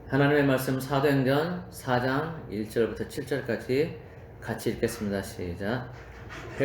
하나님의 말씀 사도행전 4장 1절부터 7절까지 같이 읽겠습니다. 시작.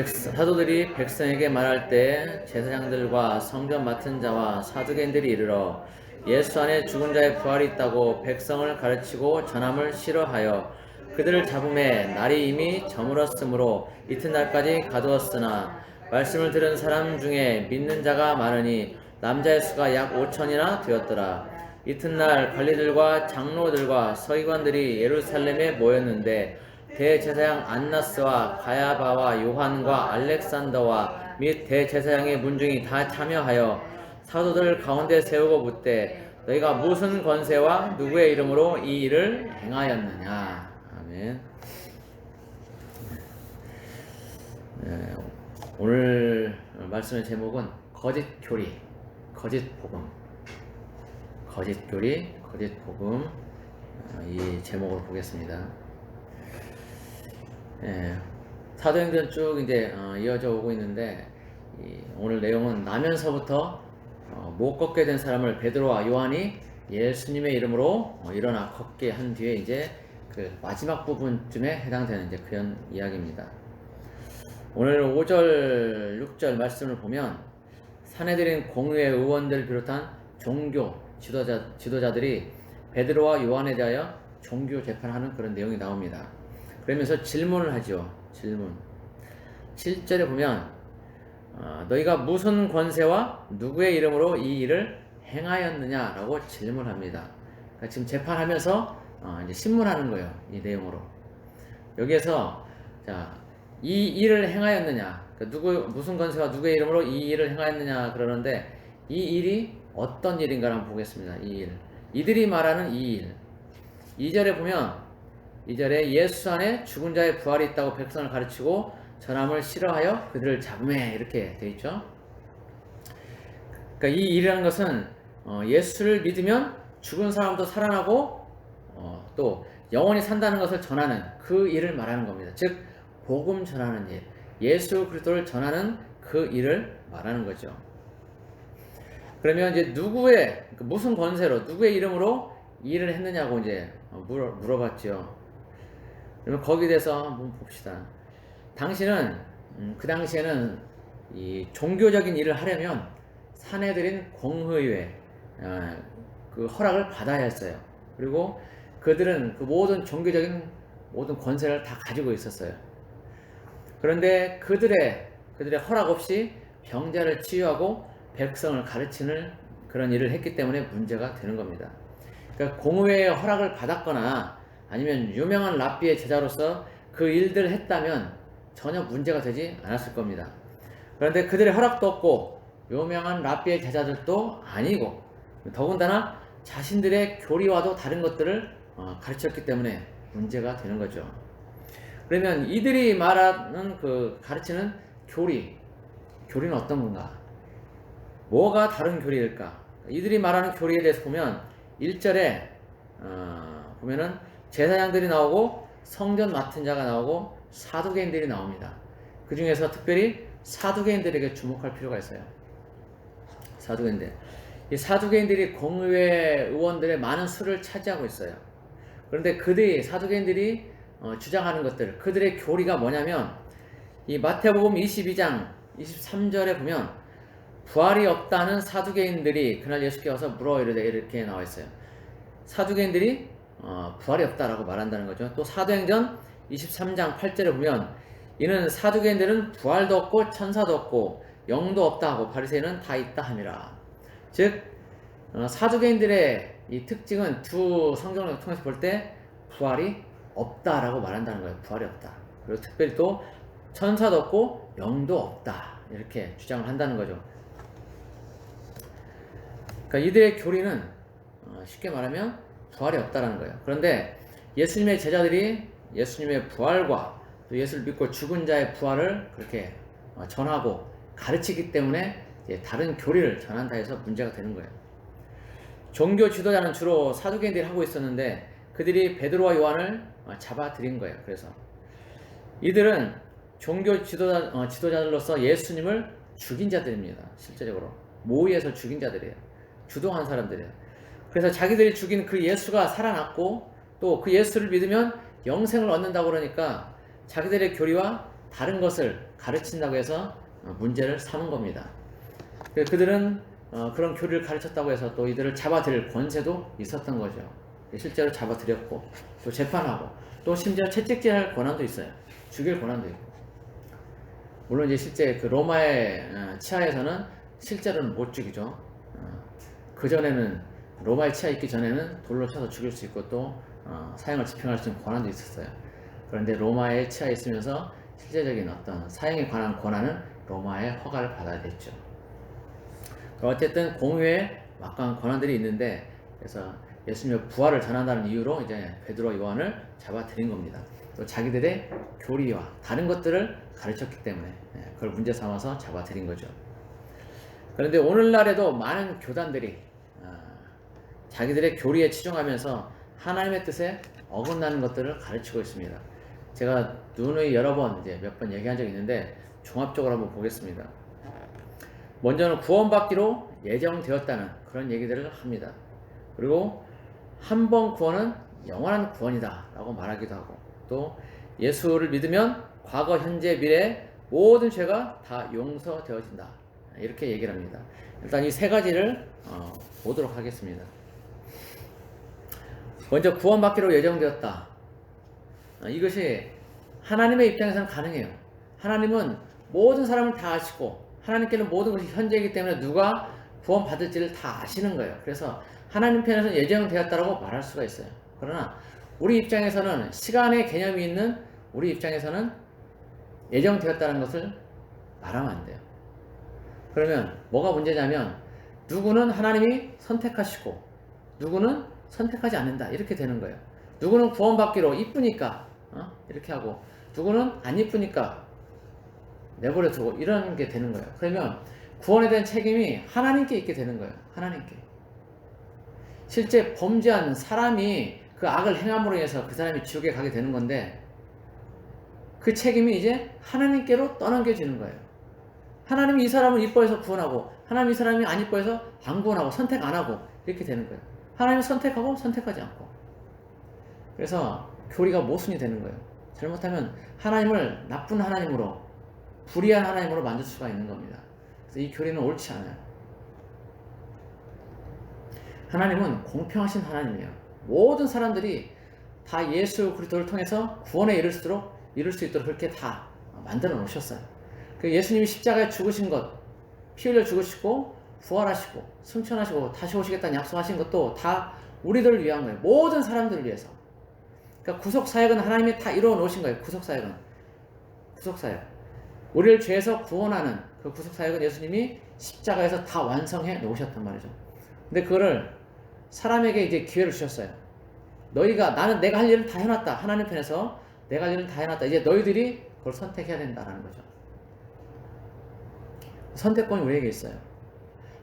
사도들이 백성에게 말할 때 제사장들과 성전 맡은 자와 사두개인들이 이르러 예수 안에 죽은 자의 부활이 있다고 백성을 가르치고 전함을 싫어하여 그들을 잡음에 날이 이미 저물었으므로 이튿날까지 가두었으나 말씀을 들은 사람 중에 믿는 자가 많으니 남자의 수가 약 5천이나 되었더라. 이튿날 관리들과 장로들과 서기관들이 예루살렘에 모였는데 대제사장 안나스와 가야바와 요한과 알렉산더와 및 대제사장의 문중이 다 참여하여 사도들 가운데 세우고 묻되 너희가 무슨 권세와 누구의 이름으로 이 일을 행하였느냐. 아멘. 네, 오늘 말씀의 제목은 거짓 교리, 거짓 복음, 거짓 교리, 거짓 복음, 이 제목을 보겠습니다. 사도행전 쭉 이제 이어져 오고 있는데 오늘 내용은 나면서부터 못 걷게 된 사람을 베드로와 요한이 예수님의 이름으로 일어나 걷게 한 뒤에 이제 그 마지막 부분쯤에 해당되는 이제 그런 이야기입니다. 오늘 5절, 6절 말씀을 보면 사내들인 공회 의원들 비롯한 종교 지도자들이 베드로와 요한에 대하여 종교 재판하는 그런 내용이 나옵니다. 그러면서 질문을 하죠. 질문. 7절에 보면 너희가 무슨 권세와 누구의 이름으로 이 일을 행하였느냐라고 질문합니다. 그러니까 지금 재판하면서 이제 신문하는 거예요. 이 내용으로. 여기에서 자, 이 일을 행하였느냐, 그러니까 무슨 권세와 누구의 이름으로 이 일을 행하였느냐 그러는데 이 일이 어떤 일인가 한번 보겠습니다. 이 일. 이들이 말하는 이 일. 2절에 보면 2절에 예수 안에 죽은 자의 부활이 있다고 백성을 가르치고 전함을 싫어하여 그들을 잡음에 이렇게 되어 있죠. 그러니까 이 일이라는 것은 예수를 믿으면 죽은 사람도 살아나고 또 영원히 산다는 것을 전하는 그 일을 말하는 겁니다. 즉 복음 전하는 일, 예수 그리스도를 전하는 그 일을 말하는 거죠. 그러면 이제 무슨 권세로 누구의 이름으로 이 일을 했느냐고 이제 물어봤죠. 그러면 거기에 대해서 한번 봅시다. 당시는 그 당시에는 이 종교적인 일을 하려면 사내들인 공의회 그 허락을 받아야 했어요. 그리고 그들은 그 모든 종교적인 모든 권세를 다 가지고 있었어요. 그런데 그들의 허락 없이 병자를 치유하고 백성을 가르치는 그런 일을 했기 때문에 문제가 되는 겁니다. 그러니까 공의회의 허락을 받았거나 아니면 유명한 랍비의 제자로서 그 일들을 했다면 전혀 문제가 되지 않았을 겁니다. 그런데 그들의 허락도 없고 유명한 랍비의 제자들도 아니고 더군다나 자신들의 교리와도 다른 것들을 가르쳤기 때문에 문제가 되는 거죠. 그러면 이들이 말하는 가르치는 교리는 어떤 건가? 뭐가 다른 교리일까? 이들이 말하는 교리에 대해서 보면 1절에 보면은 제사장들이 나오고 성전 맡은 자가 나오고 사두개인들이 나옵니다. 그 중에서 특별히 사두개인들에게 주목할 필요가 있어요. 사두개인들. 이 사두개인들이 공의회 의원들의 많은 수를 차지하고 있어요. 그런데 사두개인들이 주장하는 것들, 그들의 교리가 뭐냐면 이 마태복음 22장 23절에 보면 부활이 없다는 사두개인들이 그날 예수께 와서 물어 이르되 이렇게 나와 있어요. 사두개인들이 부활이 없다라고 말한다는 거죠. 또 사도행전 23장 8절에 보면 이는 사두개인들은 부활도 없고 천사도 없고 영도 없다 하고 바리새인은 다 있다 함이라. 즉 사두개인들의 이 특징은 두 성경을 통해서 볼 때 부활이 없다라고 말한다는 거예요. 부활이 없다. 그리고 특별히 또 천사도 없고 영도 없다 이렇게 주장을 한다는 거죠. 그러니까 이들의 교리는 쉽게 말하면 부활이 없다라는 거예요. 그런데 예수님의 제자들이 예수님의 부활과 또 예수를 믿고 죽은 자의 부활을 그렇게 전하고 가르치기 때문에 다른 교리를 전한다 해서 문제가 되는 거예요. 종교 지도자는 주로 사두개인들이 하고 있었는데 그들이 베드로와 요한을 잡아들인 거예요. 그래서 이들은 종교 지도자들로서 예수님을 죽인 자들입니다. 실제적으로 모의해서 죽인 자들이에요. 주동한 사람들이에요. 그래서 자기들이 죽인 그 예수가 살아났고 또 그 예수를 믿으면 영생을 얻는다고 그러니까 자기들의 교리와 다른 것을 가르친다고 해서 문제를 삼은 겁니다. 그들은 그런 교리를 가르쳤다고 해서 또 이들을 잡아들일 권세도 있었던 거죠. 실제로 잡아들였고 또 재판하고 또 심지어 채찍질할 권한도 있어요. 죽일 권한도 있고. 물론 이제 실제 그 로마의 치하에서는 실제로는 못 죽이죠. 그 전에는 로마의 치하에 있기 전에는 돌로 쳐서 죽일 수 있고 또 사형을 집행할 수 있는 권한도 있었어요. 그런데 로마의 치하에 있으면서 실제적인 어떤 사형에 관한 권한은 로마의 허가를 받아야 됐죠. 어쨌든 공유의 막강한 권한들이 있는데 그래서 예수님의 부활을 전한다는 이유로 이제 베드로 요한을 잡아들인 겁니다. 또 자기들의 교리와 다른 것들을 가르쳤기 때문에 그걸 문제 삼아서 잡아들인 거죠. 그런데 오늘날에도 많은 교단들이 자기들의 교리에 치중하면서 하나님의 뜻에 어긋나는 것들을 가르치고 있습니다. 제가 누누이 여러 번 이제 몇 번 얘기한 적이 있는데 종합적으로 한번 보겠습니다. 먼저는 구원받기로 예정되었다는 그런 얘기들을 합니다. 그리고 한 번 구원은 영원한 구원이다 라고 말하기도 하고 또 예수를 믿으면 과거, 현재, 미래 모든 죄가 다 용서되어진다 이렇게 얘기를 합니다. 일단 이 세 가지를 보도록 하겠습니다. 먼저 구원받기로 예정되었다. 이것이 하나님의 입장에서는 가능해요. 하나님은 모든 사람을 다 아시고 하나님께는 모든 것이 현재이기 때문에 누가 구원받을지를 다 아시는 거예요. 그래서 하나님 편에서는 예정되었다라고 말할 수가 있어요. 그러나 우리 입장에서는 시간의 개념이 있는 우리 입장에서는 예정되었다는 것을 말하면 안 돼요. 그러면 뭐가 문제냐면 누구는 하나님이 선택하시고 누구는 선택하지 않는다 이렇게 되는 거예요. 누구는 구원받기로 이쁘니까 이렇게 하고 누구는 안 이쁘니까 내버려 두고 이런 게 되는 거예요. 그러면 구원에 대한 책임이 하나님께 있게 되는 거예요. 하나님께. 실제 범죄한 사람이 그 악을 행함으로 인해서 그 사람이 지옥에 가게 되는 건데 그 책임이 이제 하나님께로 떠넘겨지는 거예요. 하나님이 이 사람을 이뻐해서 구원하고 하나님이 이 사람이 안 이뻐해서 안 구원하고 선택 안 하고 이렇게 되는 거예요. 하나님이 선택하고 선택하지 않고. 그래서 교리가 모순이 되는 거예요. 잘못하면 하나님을 나쁜 하나님으로 불의한 하나님으로 만들 수가 있는 겁니다. 그래서 이 교리는 옳지 않아요. 하나님은 공평하신 하나님이에요. 모든 사람들이 다 예수 그리스도를 통해서 구원에 이를 수 있도록 그렇게 다 만들어 놓으셨어요. 예수님이 십자가에 죽으신 것, 피 흘려 죽으시고 부활하시고 승천하시고 다시 오시겠다는 약속하신 것도 다 우리들을 위한 거예요. 모든 사람들을 위해서. 그러니까 구속사역은 하나님이 다 이루어 놓으신 거예요. 구속사역은. 구속사역. 우리를 죄에서 구원하는 그 구속사역은 예수님이 십자가에서 다 완성해 놓으셨단 말이죠. 근데 그거를 사람에게 이제 기회를 주셨어요. 너희가 내가 할 일을 다 해놨다. 하나님 편에서 내가 할 일을 다 해놨다. 이제 너희들이 그걸 선택해야 된다라는 거죠. 선택권이 우리에게 있어요.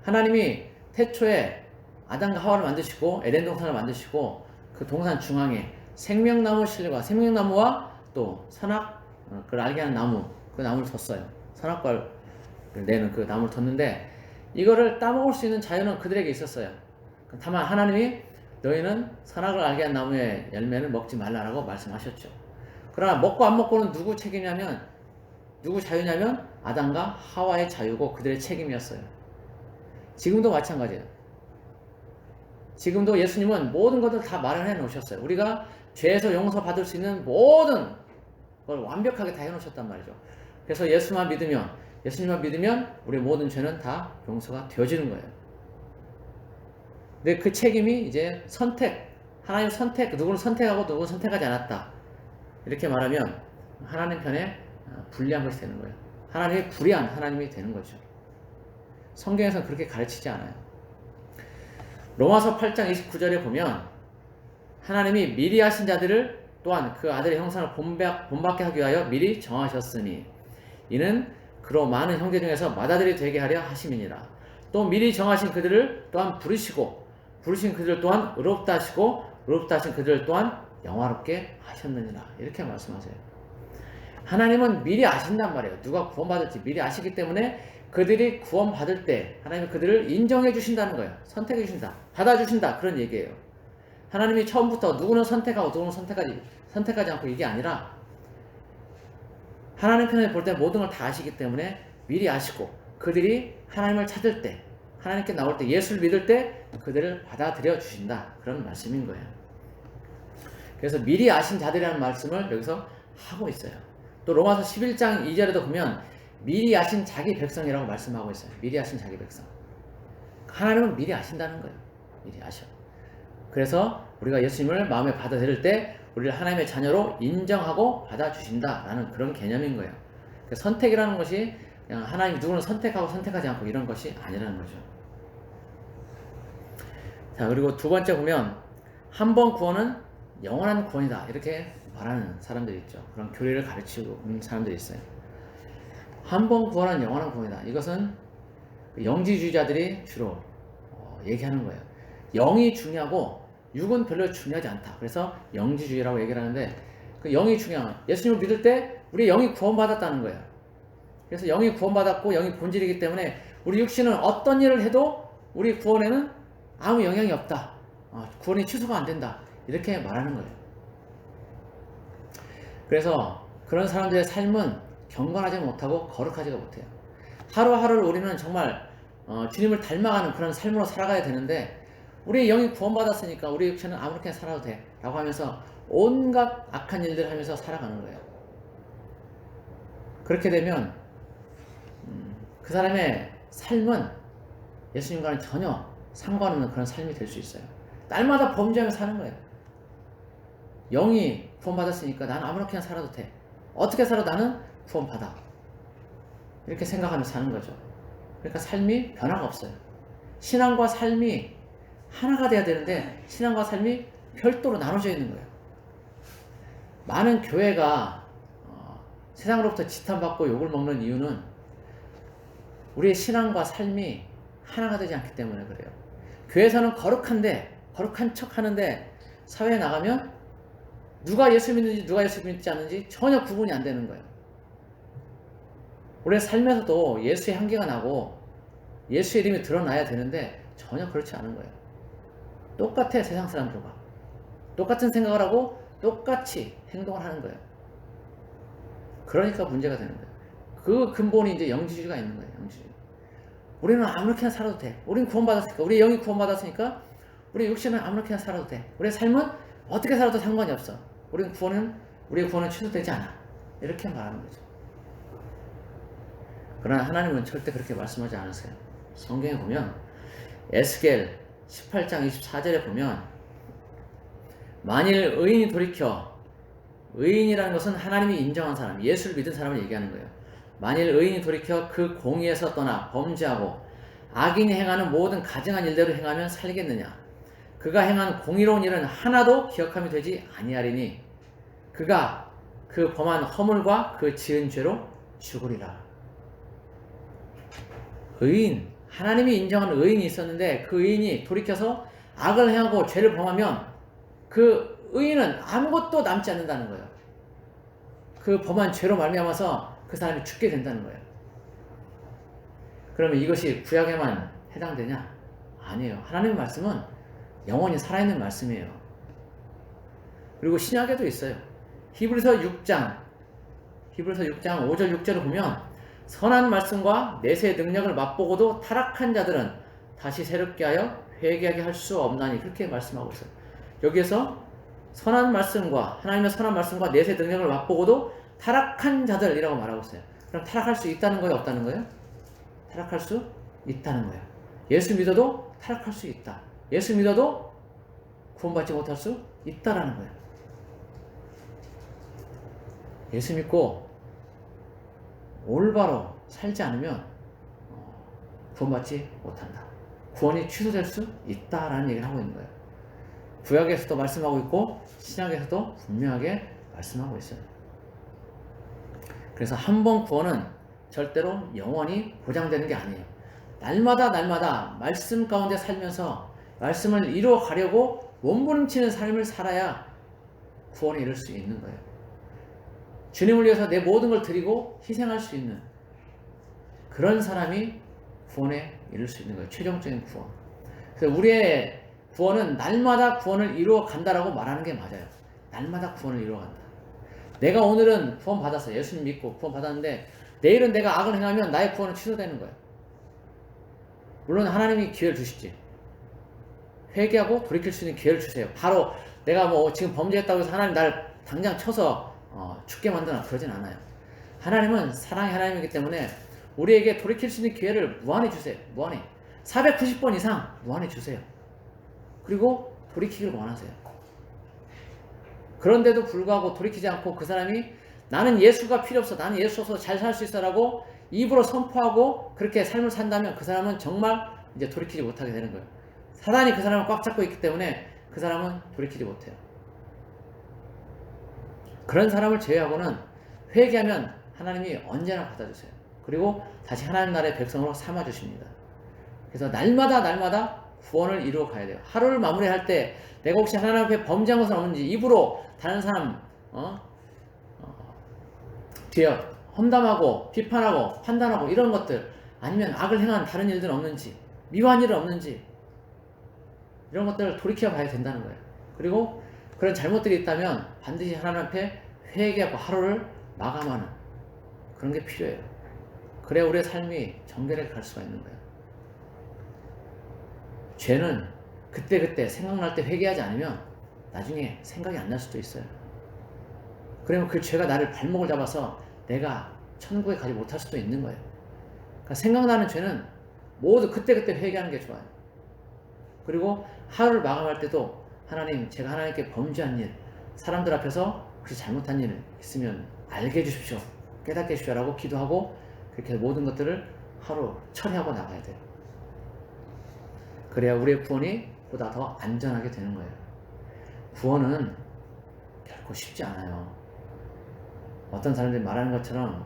하나님이 태초에 아담과 하와를 만드시고 에덴 동산을 만드시고 그 동산 중앙에 생명나무 실과 생명나무와 또 선악 그걸 알게 하는 나무 그 나무를 뒀어요. 선악과를 내는 그 나무를 뒀는데 이거를 따먹을 수 있는 자유는 그들에게 있었어요. 다만 하나님이 너희는 선악을 알게 한 나무의 열매는 먹지 말라라고 말씀하셨죠. 그러나 먹고 안 먹고는 누구 책임이냐면 누구 자유냐면 아담과 하와의 자유고 그들의 책임이었어요. 지금도 마찬가지예요. 지금도 예수님은 모든 것을 다 마련해 놓으셨어요. 우리가 죄에서 용서받을 수 있는 모든 걸 완벽하게 다 해놓으셨단 말이죠. 그래서 예수님만 믿으면 우리 모든 죄는 다 용서가 되어지는 거예요. 근데 그 책임이 이제 하나님 선택, 누구를 선택하고 누구를 선택하지 않았다. 이렇게 말하면 하나님 편에 불리한 것이 되는 거예요. 하나님이 불의한 하나님이 되는 거죠. 성경에서는 그렇게 가르치지 않아요. 로마서 8장 29절에 보면 하나님이 미리 하신 자들을 또한 그 아들의 형상을 본받게 하기 위하여 미리 정하셨으니 이는 그로 많은 형제 중에서 맏아들이 되게 하려 하심이니라. 또 미리 정하신 그들을 또한 부르신 그들을 또한 의롭다 하시고 의롭다 하신 그들을 또한 영화롭게 하셨느니라. 이렇게 말씀하세요. 하나님은 미리 아신단 말이에요. 누가 구원받을지 미리 아시기 때문에 그들이 구원받을 때 하나님이 그들을 인정해 주신다는 거예요. 선택해 주신다. 받아주신다. 그런 얘기예요. 하나님이 처음부터 누구는 선택하고 누구는 선택하지 않고 이게 아니라 하나님께서 볼 때 모든 걸 다 아시기 때문에 미리 아시고 그들이 하나님을 찾을 때 하나님께 나올 때 예수를 믿을 때 그들을 받아들여 주신다. 그런 말씀인 거예요. 그래서 미리 아신 자들이라는 말씀을 여기서 하고 있어요. 또 로마서 11장 2절에도 보면 미리 아신 자기 백성이라고 말씀하고 있어요. 미리 아신 자기 백성. 하나님은 미리 아신다는 거예요. 미리 아셔. 그래서 우리가 예수님을 마음에 받아들일 때 우리를 하나님의 자녀로 인정하고 받아주신다라는 그런 개념인 거예요. 선택이라는 것이 그냥 하나님이 누구는 선택하고 선택하지 않고 이런 것이 아니라는 거죠. 자, 그리고 두 번째 보면 한 번 구원은 영원한 구원이다 이렇게 말하는 사람들이 있죠. 그런 교리를 가르치고 있는 사람들이 있어요. 한 번 구원은 영원한 구원이다. 이것은 영지주의자들이 주로 얘기하는 거예요. 영이 중요하고 육은 별로 중요하지 않다. 그래서 영지주의라고 얘기를 하는데 그 영이 중요한 예수님을 믿을 때 우리 영이 구원받았다는 거예요. 그래서 영이 구원받았고 영이 본질이기 때문에 우리 육신은 어떤 일을 해도 우리 구원에는 아무 영향이 없다. 구원이 취소가 안 된다. 이렇게 말하는 거예요. 그래서 그런 사람들의 삶은 경건하지 못하고 거룩하지가 못해요. 하루하루를 우리는 정말 주님을 닮아가는 그런 삶으로 살아가야 되는데 우리 영이 구원받았으니까 우리 육체는 아무렇게나 살아도 돼 라고 하면서 온갖 악한 일들을 하면서 살아가는 거예요. 그렇게 되면 그 사람의 삶은 예수님과는 전혀 상관없는 그런 삶이 될 수 있어요. 날마다 범죄하며 사는 거예요. 영이 구원받았으니까 나는 아무렇게나 살아도 돼. 어떻게 살아도 나는 구원받아. 이렇게 생각하며 사는 거죠. 그러니까 삶이 변화가 없어요. 신앙과 삶이 하나가 돼야 되는데 신앙과 삶이 별도로 나눠져 있는 거예요. 많은 교회가 세상으로부터 지탄받고 욕을 먹는 이유는 우리의 신앙과 삶이 하나가 되지 않기 때문에 그래요. 교회에서는 거룩한 척 하는데 사회에 나가면 누가 예수 믿는지 누가 예수 믿지 않는지 전혀 구분이 안 되는 거예요. 우리의 삶에서도 예수의 향기가 나고 예수의 이름이 드러나야 되는데 전혀 그렇지 않은 거예요. 똑같아 세상 사람들과 똑같은 생각을 하고 똑같이 행동을 하는 거예요. 그러니까 문제가 되는 거예요. 그 근본이 이제 영지주의가 있는 거예요. 영지주의. 우리는 아무렇게나 살아도 돼. 우리는 구원받았으니까 우리 영이 구원받았으니까 우리 육신은 아무렇게나 살아도 돼. 우리의 삶은 어떻게 살아도 상관이 없어. 우리의 구원은 취소되지 않아. 이렇게 말하는 거죠. 그러나 하나님은 절대 그렇게 말씀하지 않으세요. 성경에 보면 에스겔 18장 24절에 보면 만일 의인이 돌이켜 의인이라는 것은 하나님이 인정한 사람, 예수를 믿은 사람을 얘기하는 거예요. 만일 의인이 돌이켜 그 공의에서 떠나 범죄하고 악인이 행하는 모든 가증한 일대로 행하면 살겠느냐? 그가 행한 공의로운 일은 하나도 기억함이 되지 아니하리니 그가 그 범한 허물과 그 지은 죄로 죽으리라. 의인, 하나님이 인정한 의인이 있었는데 그 의인이 돌이켜서 악을 행하고 죄를 범하면 그 의인은 아무것도 남지 않는다는 거예요. 그 범한 죄로 말미암아서 그 사람이 죽게 된다는 거예요. 그러면 이것이 구약에만 해당되냐? 아니에요. 하나님의 말씀은 영원히 살아있는 말씀이에요. 그리고 신약에도 있어요. 히브리서 6장 5절 6절을 보면 선한 말씀과 내세의 능력을 맛보고도 타락한 자들은 다시 새롭게 하여 회개하게 할 수 없나니 그렇게 말씀하고 있어요. 여기에서 선한 말씀과 하나님의 선한 말씀과 내세의 능력을 맛보고도 타락한 자들이라고 말하고 있어요. 그럼 타락할 수 있다는 거예요? 없다는 거예요? 타락할 수 있다는 거예요. 예수 믿어도 타락할 수 있다. 예수 믿어도 구원받지 못할 수 있다라는 거예요. 예수 믿고 올바로 살지 않으면 구원받지 못한다. 구원이 취소될 수 있다라는 얘기를 하고 있는 거예요. 구약에서도 말씀하고 있고 신약에서도 분명하게 말씀하고 있어요. 그래서 한 번 구원은 절대로 영원히 보장되는 게 아니에요. 날마다 말씀 가운데 살면서 말씀을 이루어 가려고 몸부림치는 삶을 살아야 구원에 이를 수 있는 거예요. 주님을 위해서 내 모든 걸 드리고 희생할 수 있는 그런 사람이 구원에 이를 수 있는 거예요. 최종적인 구원. 그래서 우리의 구원은 날마다 구원을 이루어 간다라고 말하는 게 맞아요. 날마다 구원을 이루어 간다. 내가 오늘은 구원 받았어. 예수님 믿고 구원 받았는데 내일은 내가 악을 행하면 나의 구원은 취소되는 거예요. 물론 하나님이 기회를 주시지. 회개하고 돌이킬 수 있는 기회를 주세요. 바로 내가 뭐 지금 범죄했다고 해서 하나님 나를 당장 쳐서 죽게 만드나 그러진 않아요. 하나님은 사랑의 하나님이기 때문에 우리에게 돌이킬 수 있는 기회를 무한히 주세요. 무한히 490번 이상 무한히 주세요. 그리고 돌이키길 원하세요. 그런데도 불구하고 돌이키지 않고 그 사람이 나는 예수가 필요 없어, 나는 예수 없어서 잘 살 수 있어 라고 입으로 선포하고 그렇게 삶을 산다면 그 사람은 정말 이제 돌이키지 못하게 되는 거예요. 사단이 그 사람을 꽉 잡고 있기 때문에 그 사람은 돌이키지 못해요. 그런 사람을 제외하고는 회개하면 하나님이 언제나 받아주세요. 그리고 다시 하나님 나라의 백성으로 삼아주십니다. 그래서 날마다 구원을 이루어 가야 돼요. 하루를 마무리할 때 내가 혹시 하나님 앞에 범죄한 것은 없는지, 입으로 다른 사람 뒤에 험담하고 비판하고 판단하고 이런 것들, 아니면 악을 행한 다른 일들은 없는지, 미워한 일은 없는지, 이런 것들을 돌이켜 봐야 된다는 거예요. 그리고 그런 잘못들이 있다면 반드시 하나님 앞에 회개하고 하루를 마감하는 그런 게 필요해요. 그래야 우리의 삶이 정결하게 갈 수가 있는 거예요. 죄는 그때그때 생각날 때 회개하지 않으면 나중에 생각이 안 날 수도 있어요. 그러면 그 죄가 나를 발목을 잡아서 내가 천국에 가지 못할 수도 있는 거예요. 그러니까 생각나는 죄는 모두 그때그때 회개하는 게 좋아요. 그리고 하루를 마감할 때도 하나님, 제가 하나님께 범죄한 일, 사람들 앞에서 혹시 잘못한 일 있으면 알게 해주십시오, 깨닫게 해주십시오 라고 기도하고 그렇게 모든 것들을 하루 처리하고 나가야 돼요. 그래야 우리의 구원이 보다 더 안전하게 되는 거예요. 구원은 결코 쉽지 않아요. 어떤 사람들이 말하는 것처럼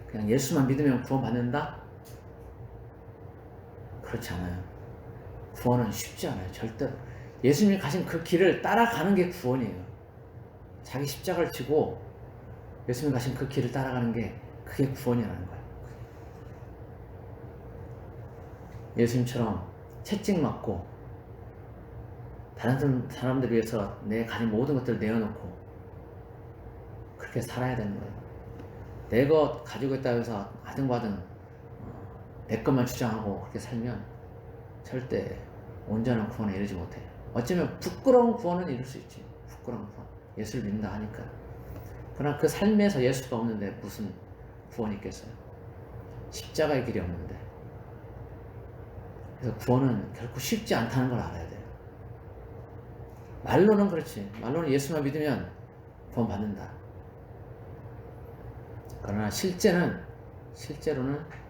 그냥 예수만 믿으면 구원 받는다? 그렇지 않아요. 구원은 쉽지 않아요. 절대로. 예수님이 가신 그 길을 따라가는 게 구원이에요. 자기 십자가를 지고 예수님이 가신 그 길을 따라가는 게 그게 구원이라는 거예요. 예수님처럼 채찍 맞고 다른 사람들 위해서 내 가진 모든 것들을 내어놓고 그렇게 살아야 되는 거예요. 내 것 가지고 있다고 해서 아등바등 내 것만 주장하고 그렇게 살면 절대 온전한 구원에 이르지 못해요. 어쩌면 부끄러운 구원은 이룰 수 있지. 부끄러운 구원. 예수를 믿는다 하니까. 그러나 그 삶에서 예수가 없는데 무슨 구원이 있겠어요. 십자가의 길이 없는데. 그래서 구원은 결코 쉽지 않다는 걸 알아야 돼요. 말로는 그렇지. 말로는 예수만 믿으면 구원 받는다. 그러나 실제로는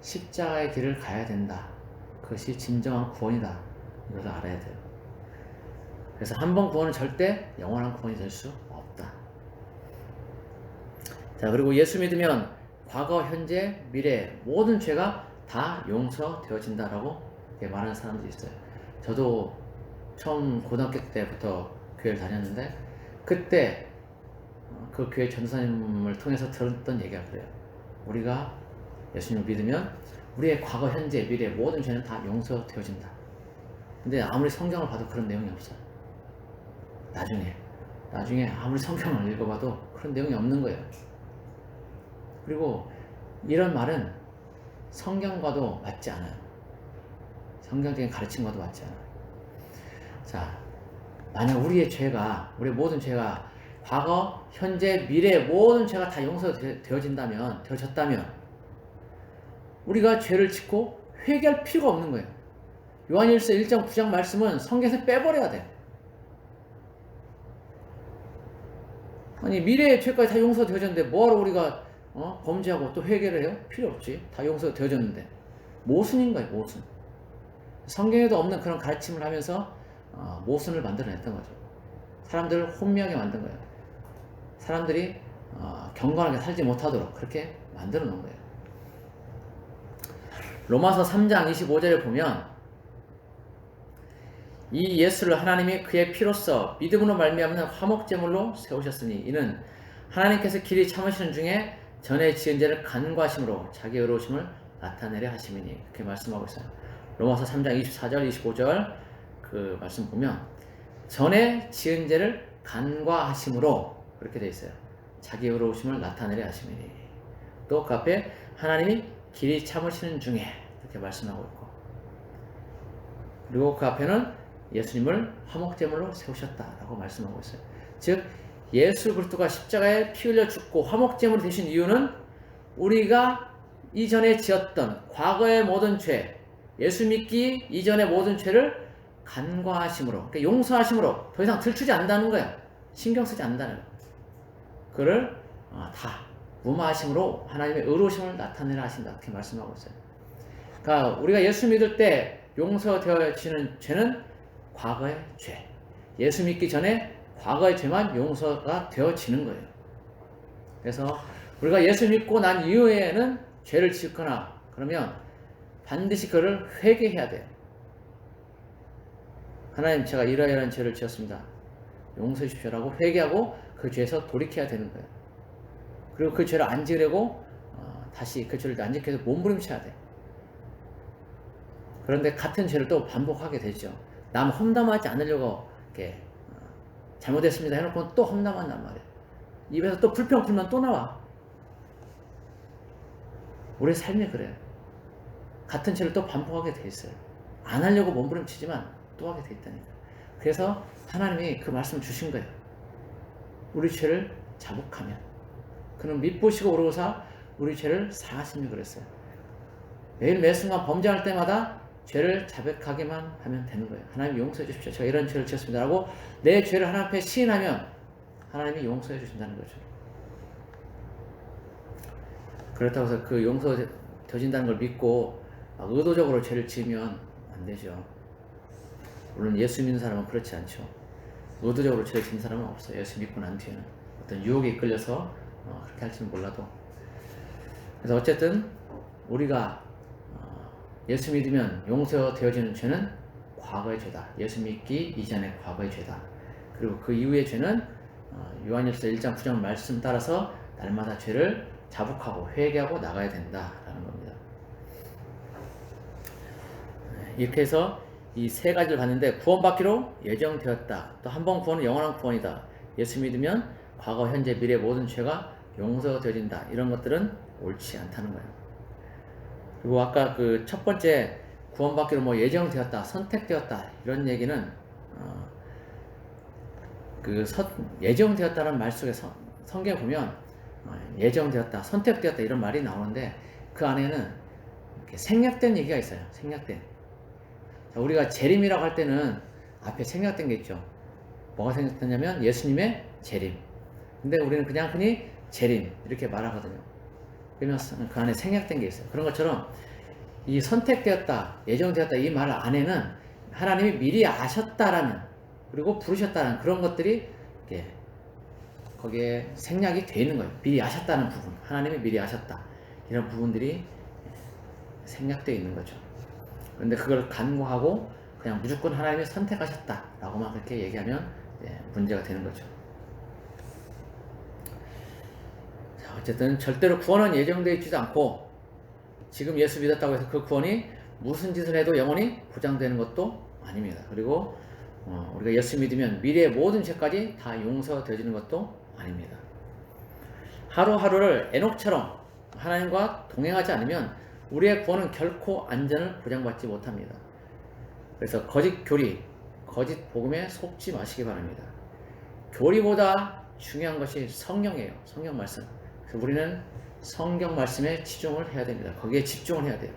십자가의 길을 가야 된다. 그것이 진정한 구원이다. 이것을 알아야 돼요. 그래서 한 번 구원은 절대 영원한 구원이 될 수 없다. 자, 그리고 예수 믿으면 과거, 현재, 미래 모든 죄가 다 용서되어진다라고 말하는 사람들이 있어요. 저도 처음 고등학교 때부터 교회를 다녔는데 그때 그 교회 전도사님을 통해서 들었던 얘기가 그래요. 우리가 예수님을 믿으면 우리의 과거, 현재, 미래 모든 죄는 다 용서되어진다. 근데 아무리 성경을 봐도 그런 내용이 없어요. 나중에 아무리 성경을 읽어봐도 그런 내용이 없는 거예요. 그리고 이런 말은 성경과도 맞지 않아요. 성경적인 가르침과도 맞지 않아요. 자, 만약 우리의 모든 죄가 과거, 현재, 미래 모든 죄가 다 용서되어졌다면 우리가 죄를 짓고 회개할 필요가 없는 거예요. 요한일서 1장 9장 말씀은 성경에서 빼버려야 돼. 아니 미래의 죄까지 다 용서되어졌는데 뭐하러 우리가 범죄하고 또 회개를 해요? 필요 없지. 다 용서되어졌는데 모순인 거예요. 모순. 성경에도 없는 그런 가르침을 하면서 모순을 만들어냈던 거죠. 사람들을 혼미하게 만든 거예요. 사람들이 경건하게 살지 못하도록 그렇게 만들어 놓은 거예요. 로마서 3장 25절에 보면 이 예수를 하나님이 그의 피로써 믿음으로 말미암는 화목제물로 세우셨으니 이는 하나님께서 길이 참으시는 중에 전에 지은 죄를 간과하심으로 자기 의로우심을 나타내려 하심이니 그렇게 말씀하고 있어요. 로마서 3장 24절 25절 그 말씀 보면 전에 지은 죄를 간과하심으로 그렇게 되어 있어요. 자기 의로우심을 나타내려 하심이니. 또 그 앞에 하나님이 길이 참으시는 중에 이렇게 말씀하고 있고, 그리고 그 앞에는 예수님을 화목제물로 세우셨다라고 말씀하고 있어요. 즉 예수 그리스도가 십자가에 피 흘려 죽고 화목제물이 되신 이유는 우리가 이전에 지었던 과거의 모든 죄, 예수 믿기 이전의 모든 죄를 간과하심으로, 그러니까 용서하심으로 더 이상 들추지 않는다는 거야. 신경 쓰지 않는다는 거야. 그를 다 무마하심으로 하나님의 의로우심을 나타내라 하신다. 이렇게 말씀하고 있어요. 그러니까 우리가 예수 믿을 때 용서되어지는 죄는 과거의 죄. 예수 믿기 전에 과거의 죄만 용서가 되어지는 거예요. 그래서 우리가 예수 믿고 난 이후에는 죄를 짓거나 그러면 반드시 그를 회개해야 돼요. 하나님, 제가 이러이러한 죄를 지었습니다. 용서해 주십시오라고 회개하고 그 죄에서 돌이켜야 되는 거예요. 그리고 그 죄를 안 지으려고 다시 그 죄를 안 지기 위해서 몸부림쳐야 돼요. 그런데 같은 죄를 또 반복하게 되죠. 남 험담하지 않으려고 이렇게 잘못했습니다 해놓고 또 험담한단 말이에요. 입에서 또 불평 불면 또 나와. 우리 삶이 그래요. 같은 죄를 또 반복하게 돼 있어요. 안 하려고 몸부림치지만 또 하게 돼 있다니까. 그래서 하나님이 그 말씀을 주신 거예요. 우리 죄를 자복하면 그는 미쁘시고 오르고사 우리 죄를 사하시며 그랬어요. 매일 매순간 범죄할 때마다 죄를 자백하기만 하면 되는 거예요. 하나님 용서해 주십시오. 제가 이런 죄를 지었습니다 라고 내 죄를 하나님 앞에 시인하면 하나님이 용서해 주신다는 거죠. 그렇다고 해서 그 용서되어진다는 걸 믿고 의도적으로 죄를 지으면 안 되죠. 물론 예수 믿는 사람은 그렇지 않죠. 의도적으로 죄를 지은 사람은 없어요. 예수 믿고 난 뒤에는 어떤 유혹에 이끌려서 그렇게 할지는 몰라도. 그래서 어쨌든 우리가 예수 믿으면 용서되어지는 죄는 과거의 죄다. 예수 믿기 이전의 과거의 죄다. 그리고 그 이후의 죄는 요한일서 1장 9절 말씀 따라서 날마다 죄를 자복하고 회개하고 나가야 된다라는 겁니다. 이렇게 해서 이 세 가지를 봤는데 구원받기로 예정되었다. 또 한 번 구원은 영원한 구원이다. 예수 믿으면 과거, 현재, 미래 모든 죄가 용서되어진다. 이런 것들은 옳지 않다는 거예요. 그리고 아까 그 첫 번째 구원받기로 뭐 예정되었다, 선택되었다 이런 얘기는 예정되었다는 말 속에 성경에 보면 예정되었다, 선택되었다 이런 말이 나오는데 그 안에는 이렇게 생략된 얘기가 있어요. 생략된. 자, 우리가 재림이라고 할 때는 앞에 생략된 게 있죠. 뭐가 생략됐냐면 예수님의 재림. 근데 우리는 그냥 흔히 재림 이렇게 말하거든요. 그러면 그 안에 생략된 게 있어요. 그런 것처럼 이 선택되었다, 예정되었다 이 말 안에는 하나님이 미리 아셨다라는, 그리고 부르셨다는 그런 것들이 거기에 생략이 되어 있는 거예요. 미리 아셨다는 부분, 하나님이 미리 아셨다 이런 부분들이 생략되어 있는 거죠. 그런데 그걸 간과하고 그냥 무조건 하나님이 선택하셨다라고만 그렇게 얘기하면 문제가 되는 거죠. 자, 어쨌든 절대로 구원은 예정되어 있지도 않고 지금 예수 믿었다고 해서 그 구원이 무슨 짓을 해도 영원히 보장되는 것도 아닙니다. 그리고 우리가 예수 믿으면 미래의 모든 죄까지 다 용서되어지는 것도 아닙니다. 하루하루를 에녹처럼 하나님과 동행하지 않으면 우리의 구원은 결코 안전을 보장받지 못합니다. 그래서 거짓 교리, 거짓 복음에 속지 마시기 바랍니다. 교리보다 중요한 것이 성경이에요. 성경 말씀. 그래서 우리는 성경 말씀에 치중을 해야 됩니다. 거기에 집중을 해야 돼요.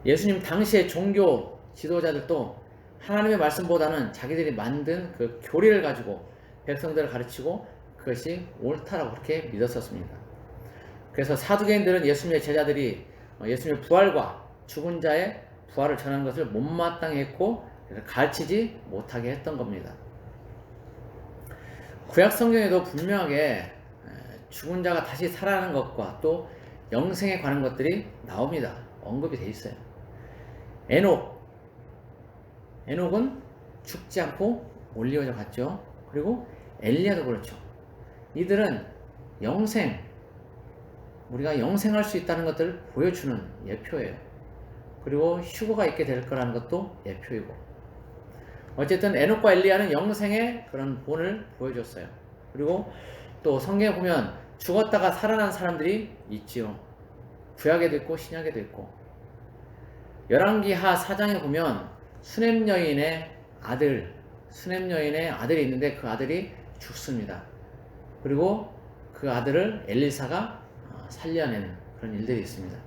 예수님 당시의 종교 지도자들도 하나님의 말씀보다는 자기들이 만든 그 교리를 가지고 백성들을 가르치고 그것이 옳다라고 그렇게 믿었었습니다. 그래서 사두개인들은 예수님의 제자들이 예수님의 부활과 죽은 자의 부활을 전하는 것을 못마땅히 했고 가르치지 못하게 했던 겁니다. 구약 성경에도 분명하게 죽은 자가 다시 살아나는 것과 또 영생에 관한 것들이 나옵니다. 언급이 돼 있어요. 에녹은 죽지 않고 올리어져 갔죠. 그리고 엘리야도 그렇죠. 이들은 영생을 우리가 영생할 수 있다는 것들을 보여주는 예표예요. 그리고 휴거가 있게 될 거라는 것도 예표이고, 어쨌든 에녹과 엘리야는 영생의 그런 본을 보여줬어요. 그리고 또 성경에 보면 죽었다가 살아난 사람들이 있지요. 구약에도 있고 신약에도 있고. 열왕기하 4장에 보면 수넴 여인의 아들이 있는데 그 아들이 죽습니다. 그리고 그 아들을 엘리사가 살려내는 그런 일들이 있습니다.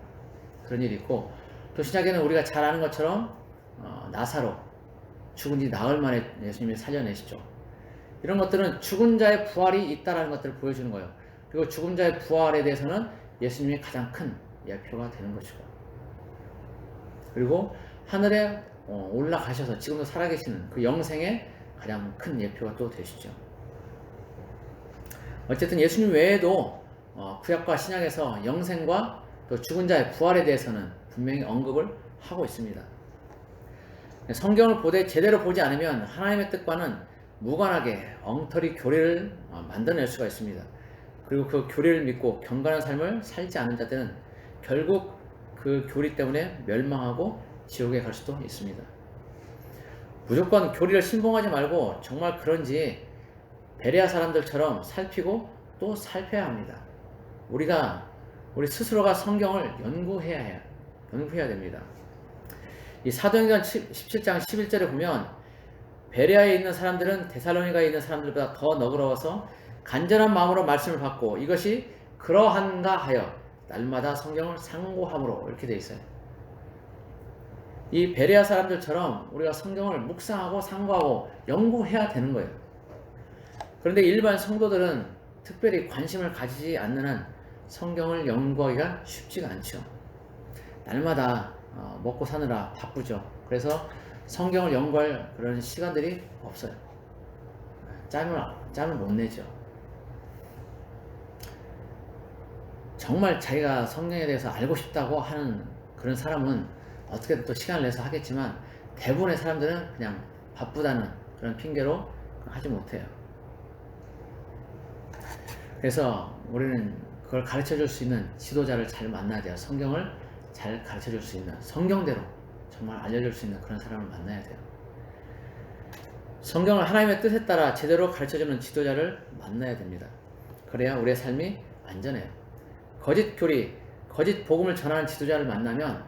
그런 일이 있고, 또 신약에는 우리가 잘 아는 것처럼 나사로 죽은 지 나흘 만에 예수님이 살려내시죠. 이런 것들은 죽은 자의 부활이 있다는 것들을 보여주는 거예요. 그리고 죽은 자의 부활에 대해서는 예수님이 가장 큰 예표가 되는 것이고, 그리고 하늘에 올라가셔서 지금도 살아계시는 그 영생의 가장 큰 예표가 또 되시죠. 어쨌든 예수님 외에도 구약과 신약에서 영생과 또 죽은 자의 부활에 대해서는 분명히 언급을 하고 있습니다. 성경을 보되 제대로 보지 않으면 하나님의 뜻과는 무관하게 엉터리 교리를 만들어낼 수가 있습니다. 그리고 그 교리를 믿고 경건한 삶을 살지 않은 자들은 결국 그 교리 때문에 멸망하고 지옥에 갈 수도 있습니다. 무조건 교리를 신봉하지 말고 정말 그런지 베레아 사람들처럼 살피고 또 살펴야 합니다. 우리 스스로가 성경을 연구해야 됩니다. 이 사도행전 17장 11절에 보면 베레아에 있는 사람들은 데살로니가에 있는 사람들보다 더 너그러워서 간절한 마음으로 말씀을 받고 이것이 그러한가 하여 날마다 성경을 상고함으로, 이렇게 돼 있어요. 이 베레아 사람들처럼 우리가 성경을 묵상하고 상고하고 연구해야 되는 거예요. 그런데 일반 성도들은 특별히 관심을 가지지 않는 한 성경을 연구하기가 쉽지가 않죠. 날마다 먹고 사느라 바쁘죠. 그래서 성경을 연구할 그런 시간들이 없어요. 짬을 못 내죠. 정말 자기가 성경에 대해서 알고 싶다고 하는 그런 사람은 어떻게든 또 시간을 내서 하겠지만, 대부분의 사람들은 그냥 바쁘다는 그런 핑계로 하지 못해요. 그래서 우리는 그걸 가르쳐 줄 수 있는 지도자를 잘 만나야 돼요. 성경을 잘 가르쳐 줄 수 있는, 성경대로 정말 알려줄 수 있는 그런 사람을 만나야 돼요. 성경을 하나님의 뜻에 따라 제대로 가르쳐 주는 지도자를 만나야 됩니다. 그래야 우리의 삶이 안전해요. 거짓 교리, 거짓 복음을 전하는 지도자를 만나면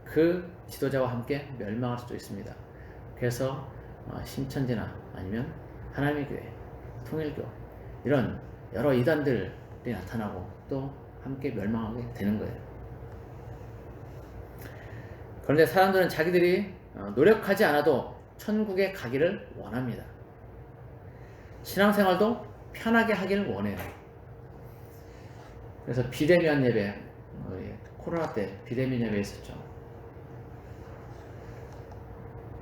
그 지도자와 함께 멸망할 수도 있습니다. 그래서 신천지나 아니면 하나님의 교회, 통일교, 이런 여러 이단들이 나타나고 또 함께 멸망하게 되는 거예요. 그런데 사람들은 자기들이 노력하지 않아도 천국에 가기를 원합니다. 신앙생활도 편하게 하기를 원해요. 그래서 비대면 예배, 코로나 때 비대면 예배 했었죠.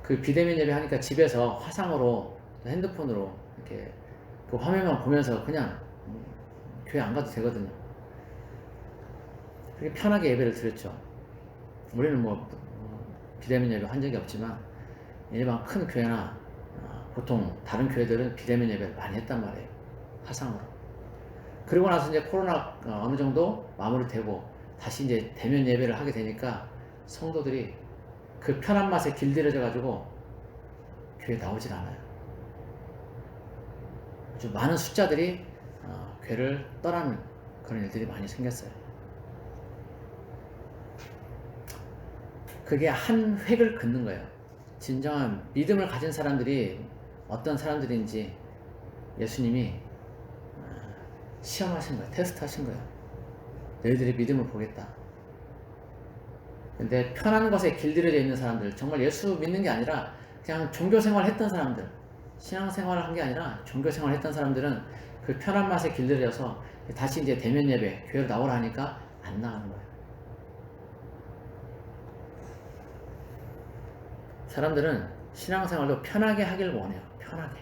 그 비대면 예배 하니까 집에서 화상으로, 핸드폰으로 이렇게 그 화면만 보면서 그냥 교회 안 가도 되거든요. 그렇게 편하게 예배를 드렸죠. 우리는 비대면 예배 한 적이 없지만 일반 큰 교회나 보통 다른 교회들은 비대면 예배를 많이 했단 말이에요. 화상으로. 그리고 나서 이제 코로나 어느 정도 마무리되고 다시 이제 대면 예배를 하게 되니까 성도들이 그 편한 맛에 길들여져 가지고 교회에 나오질 않아요. 아주 많은 숫자들이 교회를 떠나는 그런 일들이 많이 생겼어요. 그게 한 획을 긋는 거예요. 진정한 믿음을 가진 사람들이 어떤 사람들인지 예수님이 시험하신 거예요. 테스트하신 거예요. 너희들의 믿음을 보겠다. 근데 편한 것에 길들여져 있는 사람들, 정말 예수 믿는 게 아니라 그냥 종교생활 했던 사람들, 신앙생활을 한 게 아니라 종교생활 했던 사람들은 그 편한 맛에 길들여서 다시 이제 대면 예배, 교회로 나오라 하니까 안 나가는 거예요. 사람들은 신앙생활도 편하게 하길 원해요. 편하게.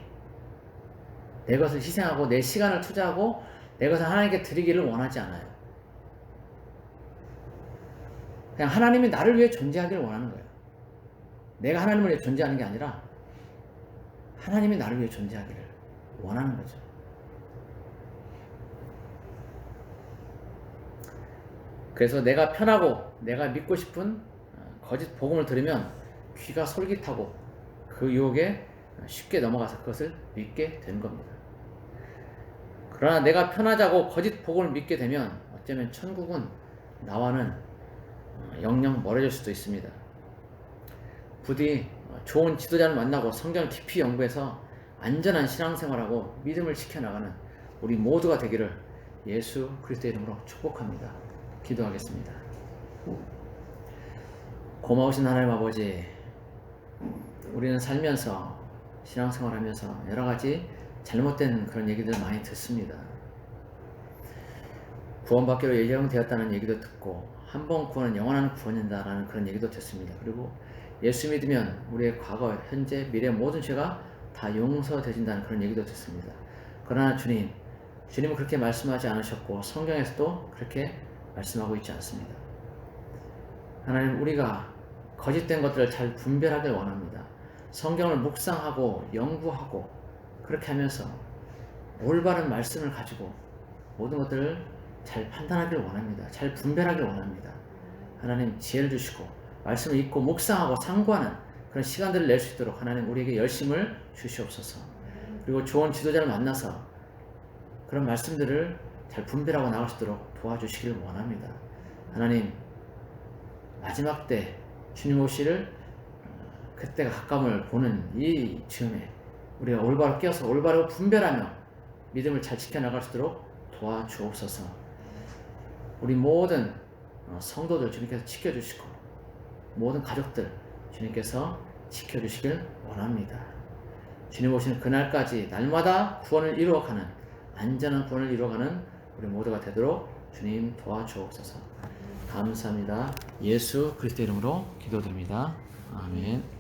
내 것을 희생하고 내 시간을 투자하고 내 것을 하나님께 드리기를 원하지 않아요. 그냥 하나님이 나를 위해 존재하기를 원하는 거예요. 내가 하나님을 위해 존재하는 게 아니라 하나님이 나를 위해 존재하기를 원하는 거죠. 그래서 내가 편하고 내가 믿고 싶은 거짓 복음을 들으면 귀가 솔깃하고 그 유혹에 쉽게 넘어가서 그것을 믿게 되는 겁니다. 그러나 내가 편하자고 거짓 복음을 믿게 되면 어쩌면 천국은 나와는 영영 멀어질 수도 있습니다. 부디 좋은 지도자를 만나고 성경을 깊이 연구해서 안전한 신앙생활하고 믿음을 지켜나가는 우리 모두가 되기를 예수 그리스도의 이름으로 축복합니다. 기도하겠습니다. 고마우신 하나님 아버지, 우리는 살면서 신앙생활하면서 여러 가지 잘못된 그런 얘기들 많이 듣습니다. 구원받기로 예정되었다는 얘기도 듣고 한 번 구원은 영원한 구원이다라는 그런 얘기도 듣습니다. 그리고 예수 믿으면 우리의 과거, 현재, 미래 모든 죄가 다 용서되진다는 그런 얘기도 듣습니다. 그러나 주님은 그렇게 말씀하지 않으셨고 성경에서도 그렇게 말씀하고 있지 않습니다. 하나님, 우리가 거짓된 것들을 잘 분별하길 원합니다. 성경을 묵상하고 연구하고 그렇게 하면서 올바른 말씀을 가지고 모든 것들을 잘 판단하길 원합니다. 잘 분별하길 원합니다. 하나님, 지혜를 주시고 말씀을 읽고 묵상하고 상고하는 그런 시간들을 낼 수 있도록 하나님 우리에게 열심을 주시옵소서. 그리고 좋은 지도자를 만나서 그런 말씀들을 잘 분별하고 나갈 수 있도록 도와주시길 원합니다. 하나님, 마지막 때 주님 오시를 그때가 가까움을 보는 이 즈음에 우리가 올바로 깨어서 올바로 분별하며 믿음을 잘 지켜나갈 수 있도록 도와주옵소서. 우리 모든 성도들 주님께서 지켜주시고 모든 가족들 주님께서 지켜주시길 원합니다. 주님 오시는 그날까지 날마다 구원을 이루어가는 안전한 구원을 이루어가는 우리 모두가 되도록 주님 도와주옵소서. 감사합니다. 예수 그리스도 이름으로 기도드립니다. 아멘.